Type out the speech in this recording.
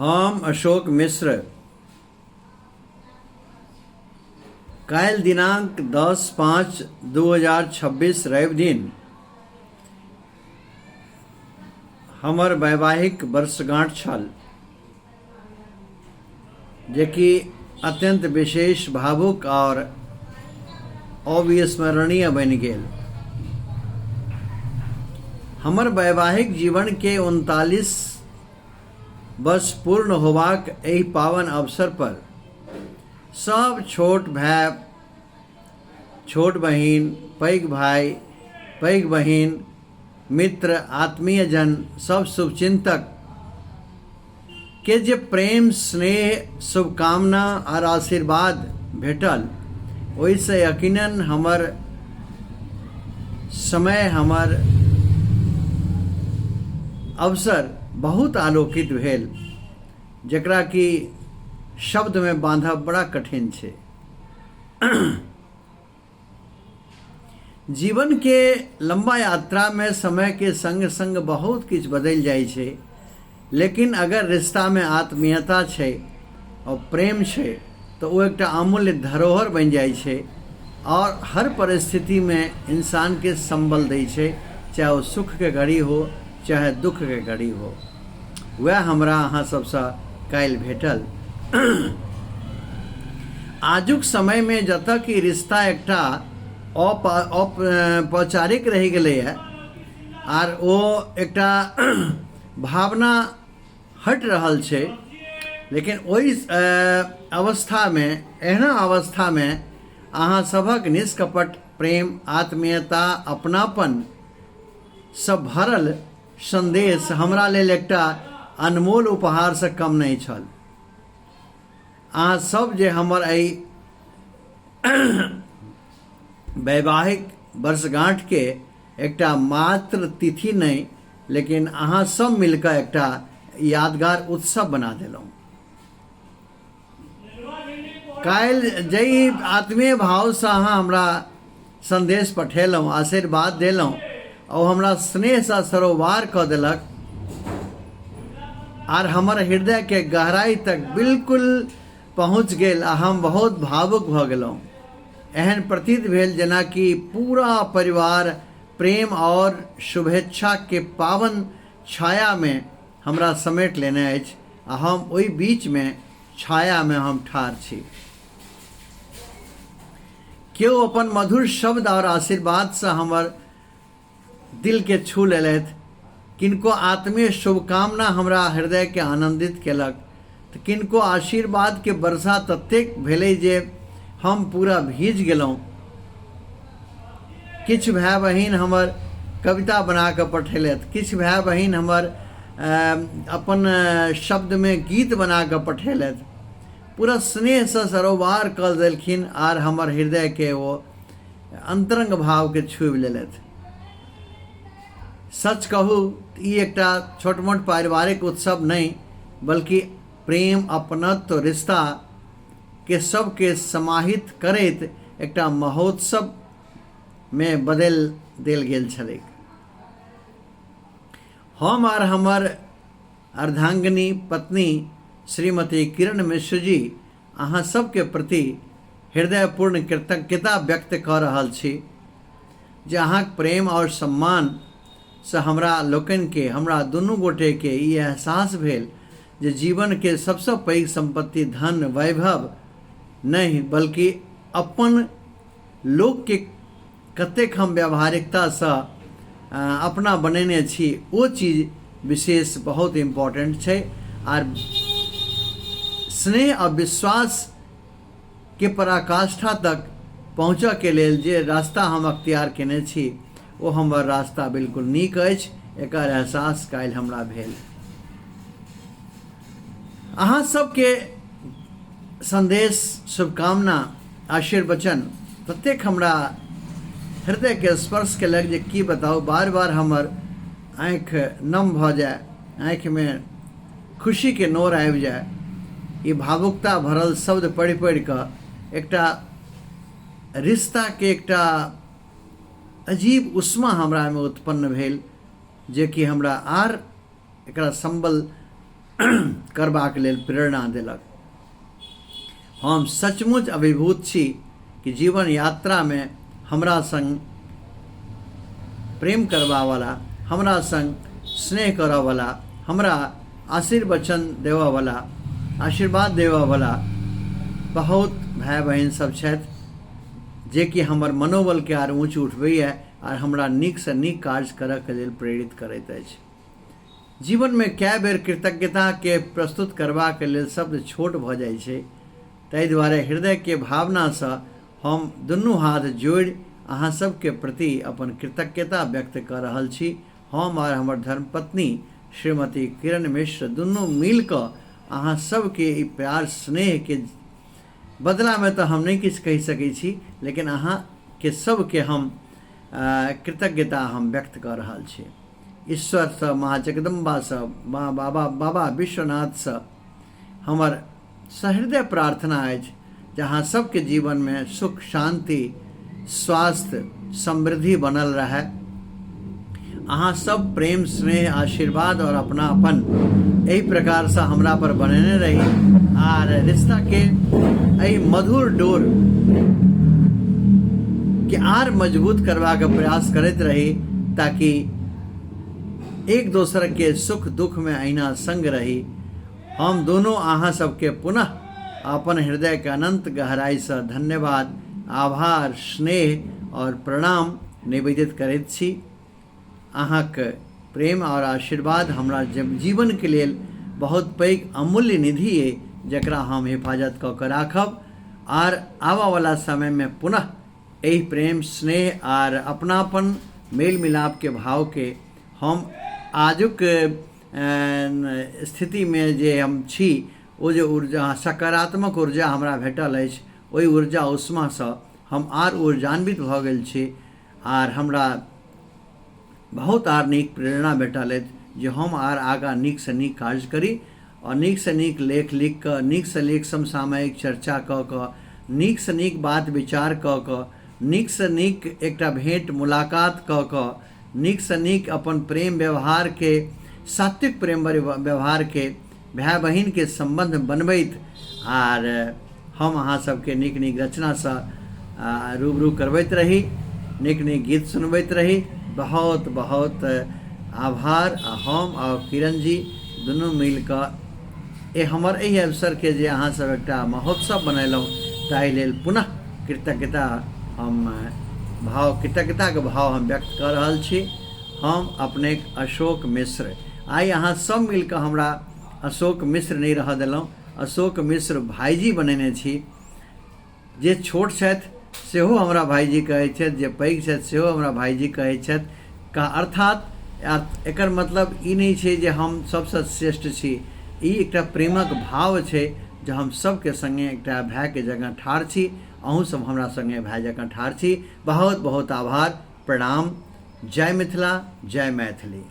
हम अशोक मिश्र काल्हि दिनांक 10/5/2026 रवि दिन हमर वैवाहिक वर्षगांठ छल, जेकि अत्यंत विशेष, भावुक और अविस्मरणीय बनि गेल। हमर वैवाहिक जीवन के 39 वर्ष पूर्ण होबाक एहि पावन अवसर पर सब छोट भाई, छोट बहिन, पैघ भाई, पैघ बहिन, मित्र, आत्मीय जन, सब शुभचिंतक के जे प्रेम, स्नेह, शुभकामना और आशीर्वाद भेटल, ओहिसँ यकीनन हमर समय, हमर अवसर बहुत आलोकित भेल, जकरा कि शब्द में बांधब बड़ा कठिन छै। जीवन के लंबा यात्रा में समय के संग संग बहुत किछ बदल जाय छै, लेकिन अगर रिश्ता में आत्मीयता छै और प्रेम छै तो वो एकटा अमूल्य धरोहर बन जाय छै और हर परिस्थिति में इंसान के संबल दै छै, चाहे वो सुख के घड़ी हो चाहे दुख के घड़ी हो। वह हमरा अहाँ सबसँ काल्हि भेटल। आजुक समय में जतऽ कि रिश्ता एकटा औपचारिक रहि गेलैए आर ओ एकटा भावना हट रहल छै, लेकिन ओहि अवस्था में, एहना अवस्था में अहाँ सभक निष्कपट प्रेम, आत्मीयता, अपनापन सब भरल संदेश हमरा लेल एकटा अनमोल उपहार से कम नहीं छल। अहाँ सब जे हमर एहि वैवाहिक वर्षगांठ के एकटा मात्र तिथि नहीं, लेकिन अहाँ सब मिलकर एकटा यादगार उत्सव बना देलहुँ। काल्हि जई आत्मीय भाव से अहाँ हमरा संदेश पठेलहुँ, आशीर्वाद देलहुँ और हमरा स्नेह से सरोवार कऽ देलक आर हमर हृदय के गहराई तक बिल्कुल पहुँच गेल आ हम बहुत भावुक भऽ गेलहुँ। एहन प्रतीत भेल जेना कि पूरा परिवार प्रेम और शुभेच्छा के पावन छाया में हमरा समेट लेने अछि आ हम ओहि बीच में छाया में हम ठाढ़ छी। केओ अपन मधुर शब्द और आशीर्वाद से हमर दिल के छू लेलथि, किनको आत्मीय शुभकामना हमरा हृदय के आनंदित केलक, तो किनको आशीर्वाद के वर्षा ततेक भेलै जे हम पूरा भीज गेलहुँ। किछु भाई बहिन हमर कविता बना कऽ पठेलथि, किछु भाई बहिन हमर अपन शब्द में गीत बना कऽ पठेलथि, पूरा स्नेह से सरोवार कऽ देलखिन आर हमर हृदय के वो अंतरंग भाव के छूबि लेलथि। सच कहू ई एकटा छोट मोट पारिवारिक उत्सव नहीं, बल्कि प्रेम, अपनत्व, रिश्ता के सबके समाहित करैत एकटा महोत्सव में बदल देल गेल छलैक। हम आर हमर अर्धांगिनी पत्नी श्रीमती किरण मिश्र जी अहाँ सबके प्रति हृदयपूर्ण कृतज्ञता व्यक्त कऽ रहल छी जे अहाँक प्रेम और सम्मान से हमरा लोकनि के, हमरा दुनू गोटे के ई एहसास भेल जे जीवन के सबसे पैघ संपत्ति धन वैभव नहीं, बल्कि अपन लोक के कतेक हम व्यावहारिकता से अपना बनेने छी, वो चीज विशेष बहुत इम्पोर्टेंट छै। आर स्नेह और विश्वास के पराकाष्ठा तक पहुँचऽ के लेल जे रास्ता हम अख्तियार केने छी, वो हमर रास्ता बिल्कुल नीक अछि, एकर एहसास काल्हि हमरा भेल। अहाँ सबके संदेश, शुभकामना, आशीर्वचन ततेक हमरा हृदय के स्पर्श केलक जे की बताऊ। बार बार हमर आँखि नम भऽ जाए, आँखि में खुशी के नोर आबि जाए। ई भावुकता भरल शब्द पढ़ि पढ़ि कऽ एकटा रिश्ता के एकटा अजीब उष्मा हमरा में उत्पन्न भेल, जे कि हमरा आर एकरा संबल करबाक लेल प्रेरणा देलक। हम सचमुच अभिभूत छी कि जीवन यात्रा में हमरा संग प्रेम करवा वाला, हमरा संग स्नेह करवा वाला, हमरा आशीर्वाद देवा वाला बहुत भाई बहन सब छथि, जे कि हमर मनोबल के आर ऊँच उठबैए और हमरा नीक से नीक कार्य करऽ के लेल प्रेरित करैत अछि। जीवन में कए बेर कृतज्ञता के प्रस्तुत करबा के लेल शब्द छोट भ जाइ छै, ताहि दुआरे हृदय के भावना से हम दुनू हाथ जोड़ि अहाँ सबके प्रति अपन कृतज्ञता व्यक्त कर रहल छी। हम और हमर धर्मपत्नी श्रीमती किरण मिश्र दुनू मिल कऽ अहाँ सबके ई प्यार स्नेह के बदला में तो हम नहीं किछु कहि सकै छी, लेकिन अहाँ के सबके हम कृतज्ञता हम व्यक्त कर रहल छी। ईश्वर से, माँ जगदम्बा से, माँ बाबा विश्वनाथ से हमर सहृदय प्रार्थना अछि जहाँ सबके जीवन में सुख शांति स्वास्थ्य समृद्धि बनल रहे। अहाँ सब प्रेम स्नेह आशीर्वाद और अपनापन यही प्रकार से हमरा पर बनेने रही और रिश्ता के यही मधुर डोर के आर मजबूत करवा के प्रयास करते रही, ताकि एक दूसरे के सुख दुख में अहिना संग रही। हम दोनों अहाँ सबके पुनः अपन हृदय के अनंत गहराई से धन्यवाद, आभार, स्नेह और प्रणाम निवेदित करैत छी। अहाँके प्रेम और आशीर्वाद हमरा जीवन के लेल बहुत पैघ अमूल्य निधि है, जकरा हम हिफाजत कऽ के राखब और आबऽ वाला समय में पुनः यही प्रेम स्नेह और अपनापन मेल मिलाप के भाव के हम आजुक स्थिति में जे हम छी, वो जो ऊर्जा सकारात्मक ऊर्जा हमरा भेटल अछि, ओहि ऊर्जा उष्मा से हम आर ऊर्जान्वित भऽ गेल छी और हमरा बहुत आर नीक प्रेरणा भेटल अछि जे हम आर आगा नीक से नीक कार्य करी और नीक से नीक लेख लिख कऽ, नीक से नीक समसामयिक चर्चा कऽ कऽ, नीक से नीक बात विचार कऽ कऽ, नीक से नीक एकटा भेंट मुलाकात कऽ कऽ, नीक से नीक अपन प्रेम व्यवहार के सात्विक प्रेम व्यवहार के भाई बहिन के संबंध बनबैत आर हम अहाँ सबके नीक नीक रचना से रूबरू करबैत रही, नीक नीक गीत सुनबैत रही। बहुत बहुत आभार। हम और किरण जी दुनू मिल कऽ हमर एहि अवसर के जे अहाँ सब एकटा महोत्सव बनेलहुँ, ताहि लेल पुनः कृतज्ञता के भाव हम व्यक्त कर रहल छी। हम अपने अशोक मिश्र, आइ अहाँ सब मिल कऽ हमरा अशोक मिश्र नहीं रह देलहुँ, अशोक मिश्र भाईजी बनेने छी। जे छोट छथि सेहो हमरा भाईजी कहैत छथि, जे पैघ छथि सेहो हमरा भाईजी कहैत छथि। का अर्थात एकर मतलब ई नहीं छै जे हम सबसे श्रेष्ठ छी, ई एकटा प्रेमक भाव छै जे हम सबके संगे एकटा भाई के जगह ठाढ़ छी। अहूँ सब हमरा संगे भाई जगह ठाढ़ छी। बहुत बहुत आभार, प्रणाम। जय मिथिला, जय मैथिली।